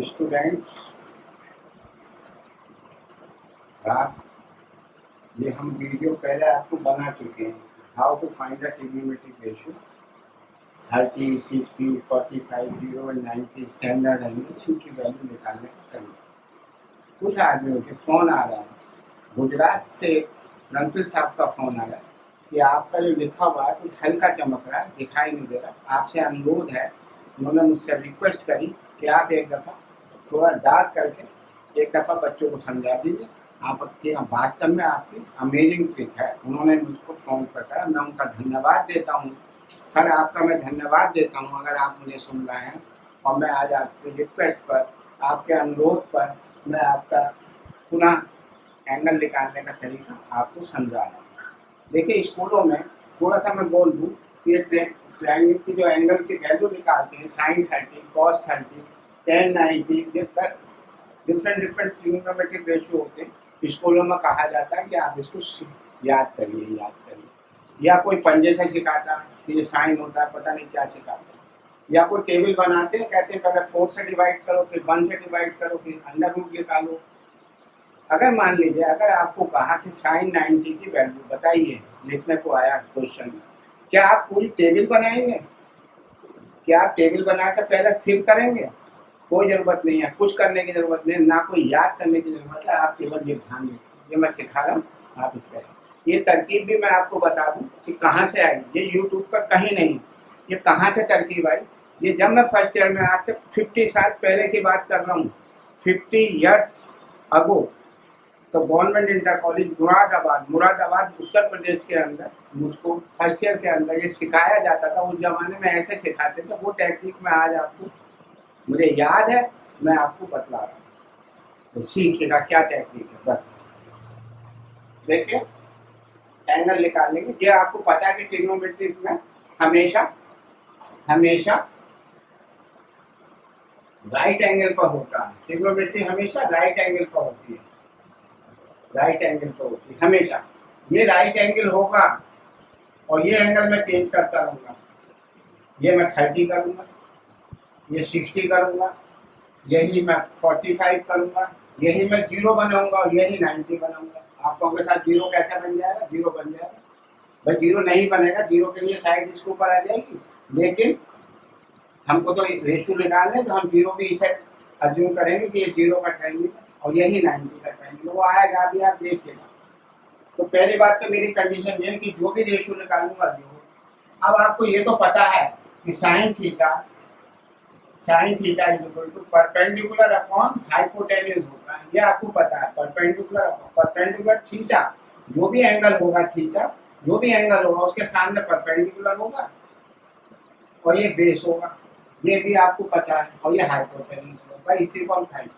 Students, रात ये हम वीडियो पहले आपको बना चुके हैं, how to find the trigonometric ratio 30, 60, 45, 0 and 90 standard angle, इनकी वैल्यू निकालने का तरीका। कुछ आदमियों के फ़ोन आ रहा है, गुजरात से रणफिल साहब का फ़ोन आया कि आपका जो लिखा हुआ है कुछ हल्का चमक रहा है, दिखाई नहीं दे रहा, आपसे अनुरोध है। उन्होंने मुझसे रिक्वेस्ट करी कि आप एक दफ़ा थोड़ा डार्क करके एक दफ़ा बच्चों को समझा दीजिए। आपके वास्तव में आपकी अमेजिंग ट्रिक है। उन्होंने मुझको फ़ोन पर कहा, मैं उनका धन्यवाद देता हूँ। सर आपका मैं धन्यवाद देता हूँ अगर आप मुझे सुन रहे हैं, और मैं आज आपके रिक्वेस्ट पर, आपके अनुरोध पर मैं आपका पुनः एंगल निकालने का तरीका आपको समझा रहा हूँ। देखिए स्कूलों में थोड़ा सा मैं बोल दूँ कि ये ट्रायंगल की जो एंगल की वैल्यू निकालते हैं sin 30, cos 30, tan 90, different trigonometric ratio होते हैं। स्कूलों में कहा जाता है कि आप इसको याद करिए, या कोई पंजे से सिखाता है कि ये साइन होता है, पता नहीं क्या सिखाता है, या कोई टेबल बनाते हैं, कहते हैं पहले 4 से डिवाइड करो, फिर 1 से डिवाइड करो, फिर अंडर रूट निकालो। अगर मान लीजिए अगर आपको कहा कि sin 90 की वैल्यू बताइए, लिखने को आया क्वेश्चन, क्या आप पूरी टेबल बनाएंगे? क्या आप टेबल बनाकर पहले फिल करेंगे? कोई ज़रूरत नहीं है, कुछ करने की ज़रूरत नहीं है, ना कोई याद करने की ज़रूरत है। आप केवल ये ध्यान रखिए, ये मैं सिखा रहा हूँ, आप इसका ये तरकीब भी मैं आपको बता दूँ कि कहाँ से आई। ये यूट्यूब पर कहीं नहीं, ये कहाँ से तरकीब आई। ये जब मैं फर्स्ट ईयर में, आज से 50 साल पहले की बात कर रहा हूँ, 50 ईयर्स अगो, तो government inter college Moradabad Uttar Pradesh के अंदर मुझको फर्स्ट ईयर के अंदर ये सिखाया जाता था। उस ज़माने में ऐसे सिखाते थे, वो टेक्निक मैं आज आपको, मुझे याद है, मैं आपको बतला रहा हूँ, तो सीखिएगा क्या टेक्निक है। बस देखिए एंगल निकालने की, ये आपको पता है कि ट्रिग्नोमेट्रिक में हमेशा राइट एंगल पर होता है। ट्रिग्नोमेट्री हमेशा राइट एंगल पर होती है, हमेशा। ये राइट एंगल होगा और ये एंगल मैं चेंज करता रहूँगा। ये मैं 30 करूँगा, ये 60 करूँगा, यही मैं 45 करूँगा, यही मैं 0 बनाऊँगा और यही 90 बनाऊँगा। आप कहोगे साथ 0 कैसे बन जाएगा? 0 बन जाएगा भाई, 0 नहीं बनेगा। 0 के लिए साइड इसके ऊपर आ जाएगी, लेकिन हमको तो रेशियो निकालना है, तो हम 0 भी इसे अज्यूम करेंगे कि ये 0 का ट्रायंगल और यही 90 का ट्रायंगल, वो आएगा अभी आप देखिएगा। तो पहली बात तो मेरी कंडीशन ये है कि जो भी रेशियो निकालूंगा जो, अब आपको ये तो पता है कि sine theta is equal to perpendicular upon hypotenuse होता है। ये आपको पता है, परपेंडिकुलर थीटा, जो भी एंगल होगा थीटा, जो भी एंगल होगा उसके सामने परपेंडिकुलर होगा और ये बेस होगा, ये भी आपको पता है, और ये हाइपोटेन्यूज होगा। इसी को हम फाइंड,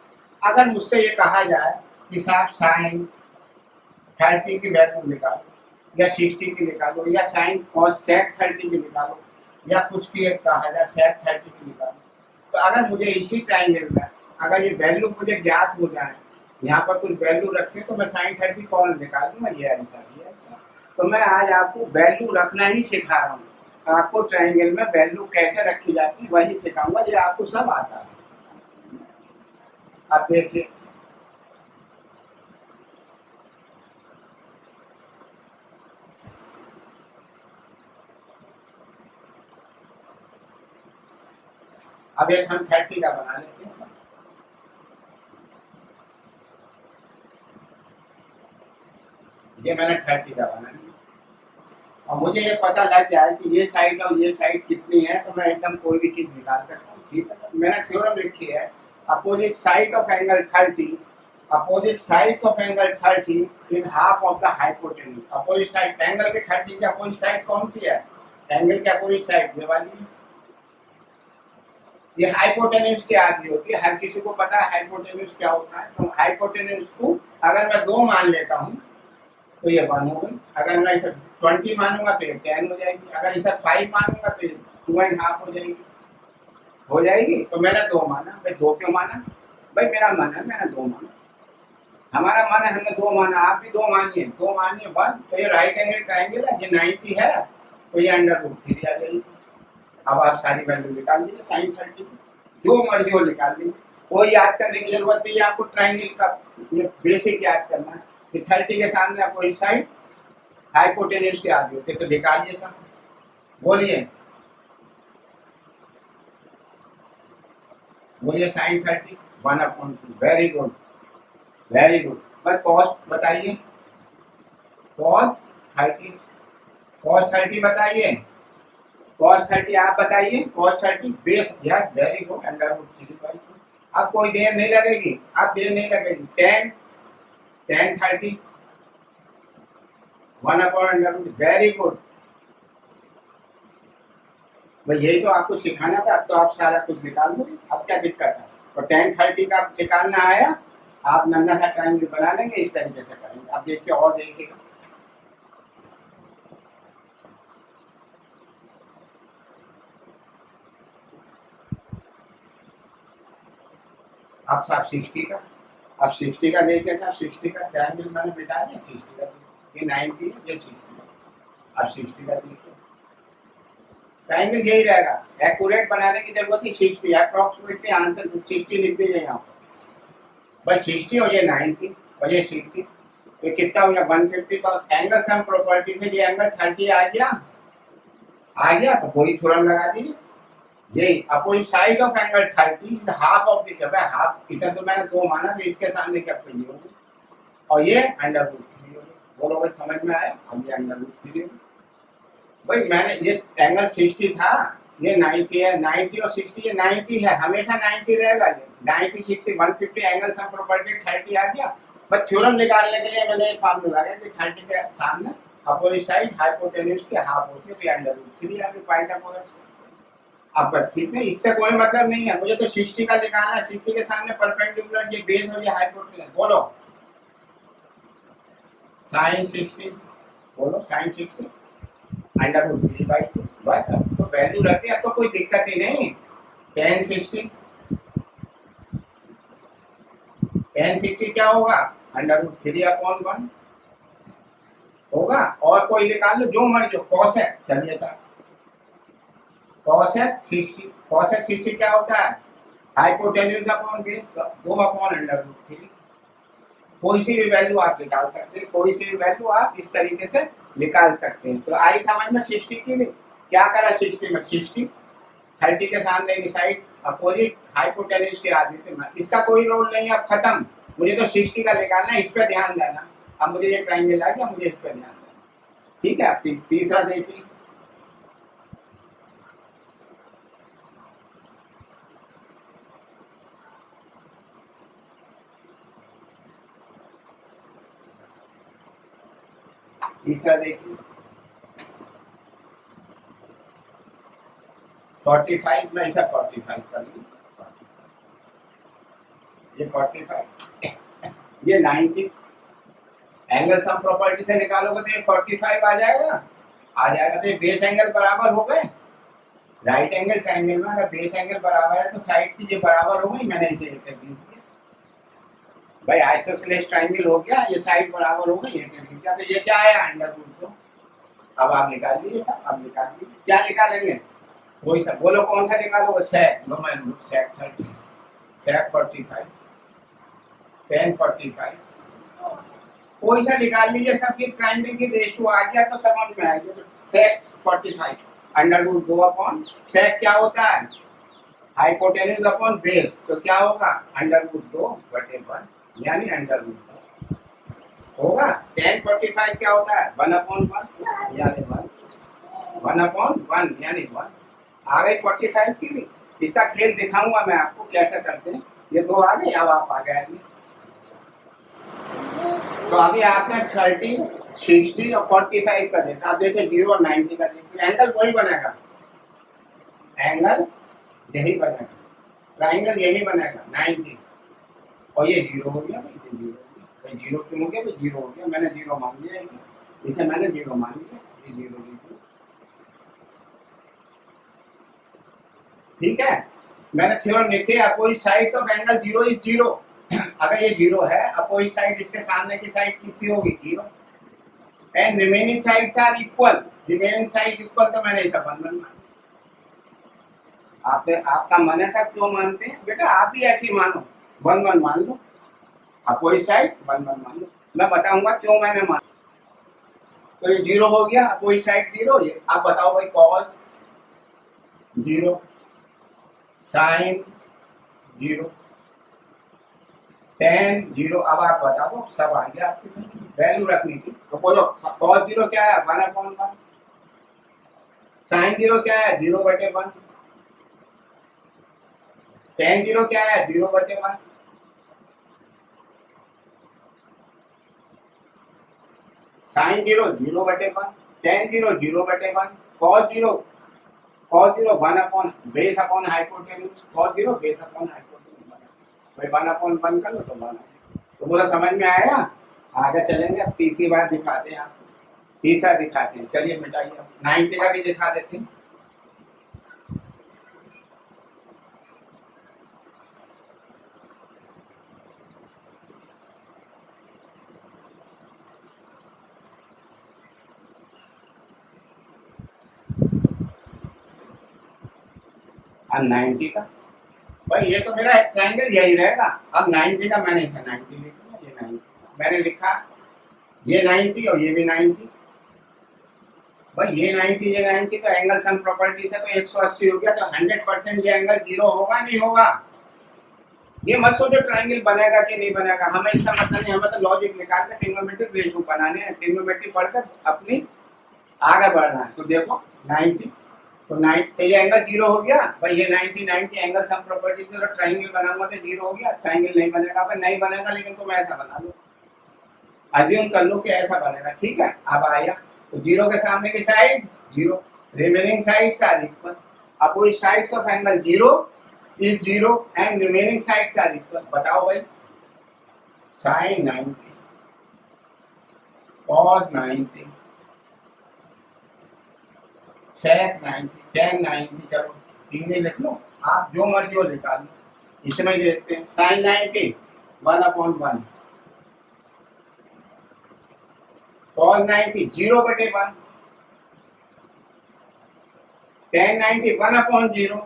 अगर मुझसे ये कहा जाए कि साहब साइन 30 की वैल्यू निकालो, या 60 की निकालो, या साइन कॉस सेक 30 की निकालो, या कुछ भी एक कहा जाए सेक 30 की निकालो, तो अगर मुझे इसी ट्रायंगल में अगर ये वैल्यू मुझे ज्ञात हो जाए, यहाँ पर कुछ वैल्यू रखे, तो मैं साइन 30 फौरन निकाल दूंगा। ये आंसर। तो मैं आज आपको वैल्यू रखना ही सिखा रहा हूँ, आपको ट्रायंगल में वैल्यू कैसे रखी जाती है वही सिखाऊंगा। ये आपको सब आता है। आप देखिए, अब एक हम 30 का बना लेते हैं। ये मैंने 30 का बना लिया, और मुझे ये पता लग जाए कि ये साइड और ये साइड कितनी है, तो मैं एकदम कोई भी चीज निकाल सकता हूँ। ठीक है, मैंने थ्योरम लिखी है, opposite side of angle 30, opposite sides of angle 30 is half of the hypotenuse. Opposite side angle के 30 की अपोजिट साइड कौन सी है? एंगल की अपोजिट साइड ये वाली, ये हाइपोटेन्यूज की आधी होती है। हर किसी को पता है हाइपोटेन्यूज क्या होता है। तो हाइपोटेन्यूज को अगर मैं 2 मान लेता हूँ तो ये 1 हो गई, अगर मैं इसे 20 मानूंगा तो ये 10 हो जाएगी, अगर इसे 5 मानूंगा तो ये 2.5 हो जाएगी। तो मैंने 2 माना। भाई 2 क्यों माना? भाई मेरा मन है, मैंने 2 माना, हमारा मन है, हमने 2 माना, आप भी 2 मानिए। 1, तो ये राइट एंगल ट्रायंगल है, ये 90 है, तो ये √3 आ जाएगी। अब आप सारी वैल्यू निकाल लीजिए साइन 30 की, जो मर्जी हो निकाल लीजिए। कोई याद करने की जरूरत नहीं है आपको, ट्राइंगल का ये बेसिक याद करना है कि 30 के सामने अपोजिट साइड हाइपोटेन्यूज के आदि होते, तो निकालिए सब, बोलिए बोलिए sine 30 1/2, very good very good. बस कॉस्ट बताइए, कॉस 30, कॉस 30 बताइए, कॉस 30 आप बताइए, cos 30 base, yes very good, √3/2। अब कोई देर नहीं लगेगी, अब देर नहीं लगेगी, tan 30 1/√, वेरी गुड। भाई यही तो आपको सिखाना था, अब तो आप सारा कुछ निकाल दोगे, अब क्या दिक्कत है। और tan 30 का निकालना आया, आप नन्हा सा ट्रायंगल बना लेंगे, इस तरीके से करेंगे। अब देखिए और देखिएगा, अब साहब 60 का, अब 60 का देखिए साहब, 60 का ट्रायंगल मैंने मिटा दिया, 60 का ये 90 है, ये 60 है। अब 60 का देखिए, ट्रायंगल यही रहेगा, एक्यूरेट बनाने की जरूरत है, 60 अप्रोक्सीमेटली आंसर 60 लिख दीजिए यहाँ पर, बस 60 और ये 90 और ये 60, तो कितना हो गया 150। तो एंगल सम प्रॉपर्टी से ये एंगल 30 आ गया, तो वही थ्योरम लगा दीजिए, यही opposite side of angle 30 is half of the, half इसे तो मैंने 2 माना, तो इसके सामने क्या ये होगी, और ये √3 होगी। बोलो भाई समझ में आया, अब ये √3 होगी। भाई मैंने ये एंगल 60 था, ये 90 है, 90 और 60 ये 90 है, हमेशा 90 रहेगा, ये 90 60 150 एंगल सम प्रॉपर्टी 30 आ गया। बस थ्योरम निकालने के लिए मैंने एक फार्मूला लगाया कि 30 के सामने अपोजिट साइड हाइपोटेन्यूज के हाफ होती है, तो √3 आ गई पाइथागोरस। अब ठीक है, इससे कोई मतलब नहीं है, मुझे तो 60 का निकालना है, 60 के सामने परपेंडिकुलर ये बेस और ये हाइपोटेन्यूज, बोलो sin 60, बोलो sin 60 √3/2, बस अब तो वैल्यू रख दी, अब तो कोई दिक्कत ही नहीं। tan 60 क्या होगा, √3/1 होगा, और कोई निकाल लो जो मर्जी, cosec, चलिए सर cosec 60 क्या होता है, हाइपोटेन्यूज अपॉन बेस 2/√3। कोई सी भी वैल्यू आप निकाल सकते हैं, कोई सी भी वैल्यू आप इस तरीके से निकाल सकते हैं। तो आई समझ में 60 की भी क्या करा, 60 में 60 30 के सामने की साइड अपोजिट हाइपोटेन्यूज के आगे थे, इसका कोई रोल नहीं, अब खत्म। मुझे तो 60 का निकालना है, इस पर ध्यान देना। अब मुझे ये ट्रायंगल आ गया, मुझे इस पर ध्यान देना, ठीक है। अब तीसरा देखिए, तीसरा देखिए 45 में, ऐसा 45 कर ली, ये 45 ये 90, एंगल सम प्रॉपर्टी से निकालोगे तो ये 45 आ जाएगा, तो ये बेस एंगल बराबर हो गए। राइट एंगल ट्रायंगल में अगर बेस एंगल बराबर है तो साइड की ये बराबर हो गई, मैंने इसे एक कर लिया भाई, आइसोसेलेस ट्रायंगल हो गया, ये साइड बराबर हो गई, ये कर लिया, तो ये क्या आया √2। अब आप निकाल लीजिए सब, अब निकाल लीजिए, क्या निकालेंगे, कोई सा बोलो, कौन सा निकालोगे, सेक, लो मैं सेक 30, सेक 45, tan 45, कोई सा निकाल लीजिए, सबकी ट्रायंगल की रेशियो आ गया तो समझ में आ गया। तो सेक 45 √2 सेक क्या होता है, हाइपोटेन्यूज अपॉन बेस, तो क्या होगा √2/1 यानी √2 होगा। tan 45 क्या होता है 1/1 यानी 1/1 यानी 1 आ गई 45 की भी। इसका खेल दिखाऊंगा मैं आपको कैसे करते हैं, ये दो आ गए, अब आप आ जाएंगे। तो अभी आपने 30 60 और 45 का देखा, आप देखिए 0 और 90 का देखिए, एंगल वही बनेगा, एंगल यही बनेगा, ट्रायंगल यही बनेगा 90, और ये 0 हो गया भाई, ये 0 हो गया भाई, 0 क्यों हो गया भाई, 0 हो गया, मैंने 0 मान लिया इसे मैंने 0 मान लिया, ये 0 ठीक है। मैंने थ्योरम लिखे, opposite sides of angle 0 is 0, अगर ये 0 है, अपोजिट साइड इसके सामने की साइड कितनी होगी 0, and remaining sides are equal, remaining side equal, तो मैंने इसे 1 मान लिया। आपका मन है सब क्यों मानते हैं बेटा, आप भी ऐसे ही मानो, 1 1 मान लो, अपोजिट साइड 1 1 मान लो। मैं बताऊंगा क्यों मैंने माना। तो ये 0 हो गया, अपोजिट साइड 0। ये आप बताओ भाई, कॉस 0, साइन 0, tan 0। अब आप बता दो, सब आ गया आपके सामने, वैल्यू रखनी थी तो बोलो। cos 0 क्या है, 1/1। साइन 0 क्या है, 0/1। tan 0 क्या है, 0/1। Sine 0 0/1, tan 0 0/1, cos 0 1 base upon hypotenuse, cos 0 base upon hypotenuse. भाई 1/1 कर लो तो 1 आ गया। तो बोला समझ में आया। आगे चलेंगे, अब तीसरी बार दिखाते हैं आपको, तीसरा दिखाते हैं। चलिए मिटाइए, 90 का भी दिखा देते हैं। अब 90 का, भाई ये तो मेरा ट्रायंगल यही रहेगा। अब 90 का मैंने इसे 90 लिख लिया, ये 90 मैंने लिखा, ये 90 और ये भी 90। भाई ये 90 ये 90 तो एंगल सम प्रॉपर्टी से तो 180 हो गया। तो 100% ये एंगल 0 होगा नहीं होगा। ये मत सोचो ट्रायंगल बनेगा कि नहीं बनेगा, हमें इसका मतलब नहीं। हमें तो लॉजिक निकाल कर ट्रिग्नोमेट्रिक रेशियो बनाने हैं, ट्रिग्नोमेट्री पढ़कर अपनी आगे बढ़ना है। तो देखो 90, तो 9 तो ये एंगल 0 हो गया। भाई ये 90 90 एंगल सम प्रॉपर्टी से तो ट्रायंगल बनाऊंगा तो 0 हो गया। ट्रायंगल नहीं बनेगा, भाई नहीं बनेगा, लेकिन तुम ऐसा बना लो, अज्यूम कर लो कि ऐसा बनेगा, ठीक है। अब आया तो 0 के सामने की side 0, remaining sides are equal, opposite sides of angle 0 is 0 and remaining sides are equal. बताओ भाई, sin 90 cos 90 sec 90 tan 90, चलो तीन ही लिख लो, आप जो मर्जी हो निकाल लो। इसमें देखते हैं, sin 90 1/1, cos 90 0/1, tan 90 1/0,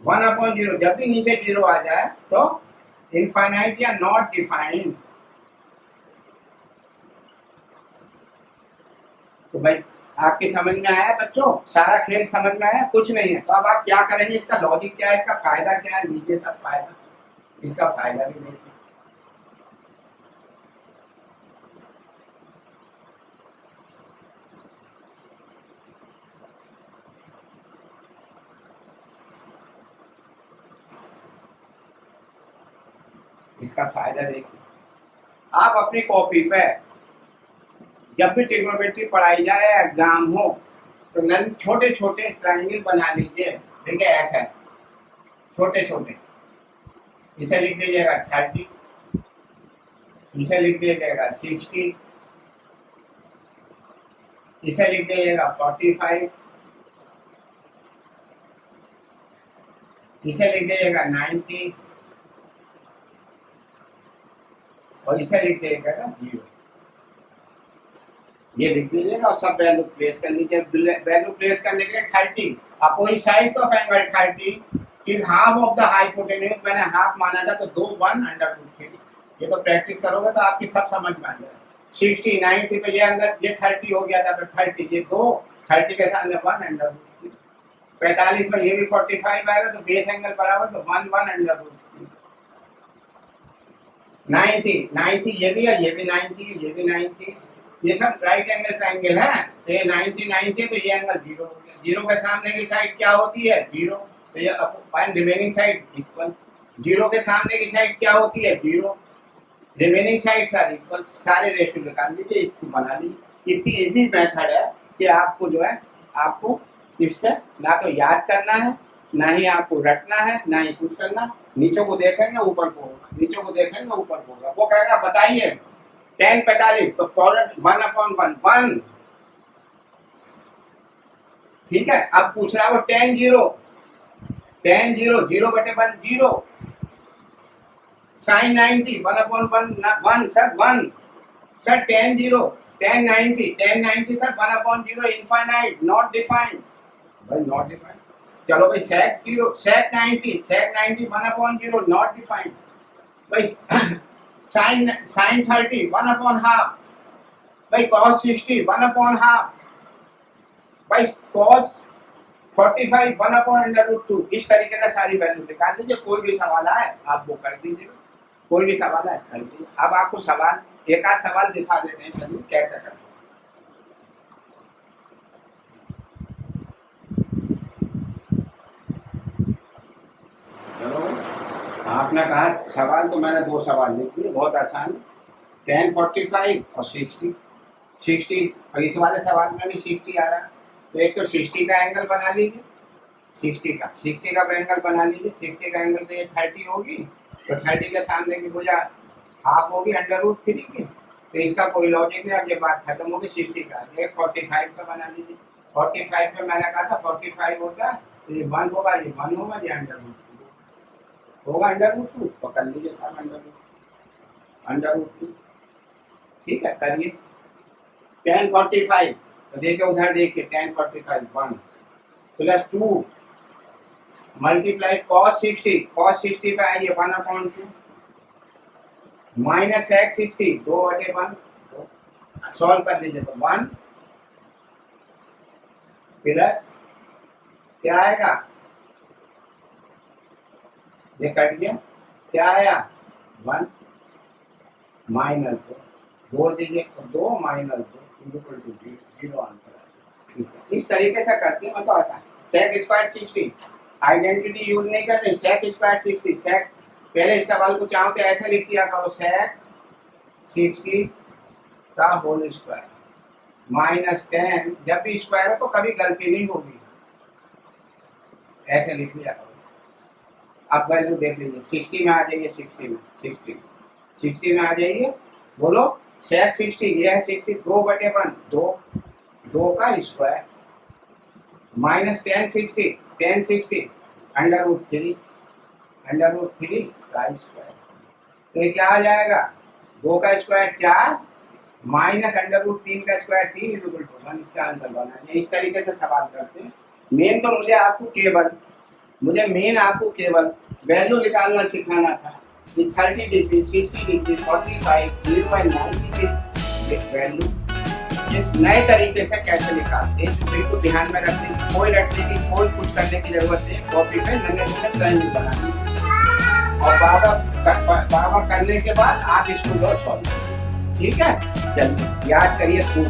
1/0। जब भी नीचे 0 आ जाए तो इनफाइनाइट या नॉट डिफाइंड। तो भाई आपके समझ में आया बच्चों, सारा खेल समझ में आया, कुछ नहीं है। तो अब आप क्या करेंगे, इसका लॉजिक क्या है, इसका फायदा क्या है, लीजिए सब फायदा, इसका फायदा भी देखिए। इसका फायदा देखिए, आप अपनी कॉपी पे जब भी ट्रिग्नोमेट्री पढ़ाई जाए, एग्जाम हो, तो नन छोटे छोटे ट्रायंगल बना लीजिए। देखिए ऐसा छोटे छोटे, इसे लिख दीजिएगा 30, इसे लिख दीजिएगा 60, इसे लिख दीजिएगा 45, इसे लिख दीजिएगा 90 और इसे लिख दीजिएगा 0। ये लिख दीजिएगा और सब वैल्यू प्लेस कर लीजिए। वैल्यू प्लेस करने के लिए 30, opposite sides of angle 30 is half of the hypotenuse. मैंने हाफ माना था तो 2 1/√3। ये तो प्रैक्टिस करोगे तो आपकी सब समझ में आ जाएगा। 60 90 तो ये अंदर ये 30 हो गया था, तो 30 ये 2, 30 के सामने 1/√3। 45 में ये भी 45 आएगा, तो बेस एंगल बराबर तो 1/√3। 90 ये भी है, ये भी 90, ये भी 90, ये सब राइट एंगल ट्रायंगल है। तो ये 90 तो ये एंगल 0 हो गया। 0 के सामने की साइड क्या होती है, 0, तो ये रिमेनिंग साइड इक्वल। 0 के सामने की साइड क्या होती है, 0, रिमेनिंग साइड्स आर इक्वल। सारे रेशियो निकाल लीजिए, इसको बना लीजिए। इतनी इजी मेथड है कि आपको जो है, आपको इससे ना तो याद करना है, ना ही आपको रटना है, ना ही कुछ करना। नीचे को देखेंगे ऊपर को होगा, नीचे को देखेंगे ऊपर को होगा। वो कहेगा बताइए tan 45, तो फॉरवर्ड 1/1, ठीक है। अब पूछ रहा है वो tan 0 0/1 0, sin 90 1/1 sir 1, sir tan 0 tan 90 sir 1/0 infinite not defined. भाई नॉट डिफाइंड, चलो भाई sec 0 sec 90 1/0 नॉट डिफाइंड भाई sin 30 1/2 भाई cos 60 1/2 भाई cos 45 1/√2। इस तरीके से सारी वैल्यू निकाल लीजिए। कोई भी सवाल आए आप वो कर दीजिए, कोई भी सवाल है कर दीजिए। अब आपको सवाल एक आध सवाल दिखा देते हैं, चलिए कैसे करते हैं। आपने कहा सवाल, तो मैंने दो सवाल लिख दिए, बहुत आसान। tan 45 और 60 और इस वाले सवाल में भी 60 आ रहा है, तो एक तो 60 का एंगल बना लीजिए, 60 का एंगल बना लीजिए। 60 का एंगल तो ये 30 होगी, तो 30 के सामने की भुजा हाफ होगी √3 की, तो इसका कोई लॉजिक नहीं। अब ये बात खत्म होगी। 60 का एक 45 का बना लीजिए। 45 पे मैंने कहा था 45 होता है, तो ये 1 होगा, ये 1 होगा, ये √2 होगा, √2 पकड़ लीजिए साहब, √2। ठीक है, करिए। tan 45 तो देखिए उधर देखिए, tan 45 1 प्लस 2 मल्टीप्लाई cos 60 पे आइए 1/2 माइनस sec 60 2/1 सॉल्व कर लीजिए, तो 1 प्लस क्या आएगा, ये कट गया, क्या आया 1 माइनस 2 जोड़ दीजिए, तो 2 माइनस 2 0 आंसर आएगा। इस तरीके से करते हैं, मतलब आसान। sec स्क्वायर 60 आइडेंटिटी यूज नहीं करते, sec स्क्वायर 60 sec पहले इस सवाल को चाहो तो ऐसे लिख लिया करो, sec 60 का होल स्क्वायर माइनस 10, जब भी स्क्वायर हो तो कभी गलती नहीं होगी, ऐसे लिख लिया करो। अब वैल्यू देख लीजिए, 60 में आ जाइए, 60 में आ जाइए, बोलो sec 60 ये है 60 2/1 2 का स्क्वायर माइनस tan 60 √3 का स्क्वायर, तो ये क्या आ जाएगा, 2 का स्क्वायर 4 माइनस √3 का स्क्वायर 3 1। इसका आंसर बना है। इस तरीके से सवाल करते हैं। मेन तो मुझे आपको केवल वैल्यू निकालना सिखाना था कि 30 डिग्री 60 डिग्री 45 0 और 90 की वैल्यू ये नए तरीके से कैसे निकालते हैं, बिल्कुल ध्यान में रखने की, कोई कुछ करने की जरूरत नहीं। कॉपी पे नन्हे ट्रायंगल बनानी और बाबा करने के बाद आप इसको सॉल्व। ठीक है, चलिए याद करिए खूब।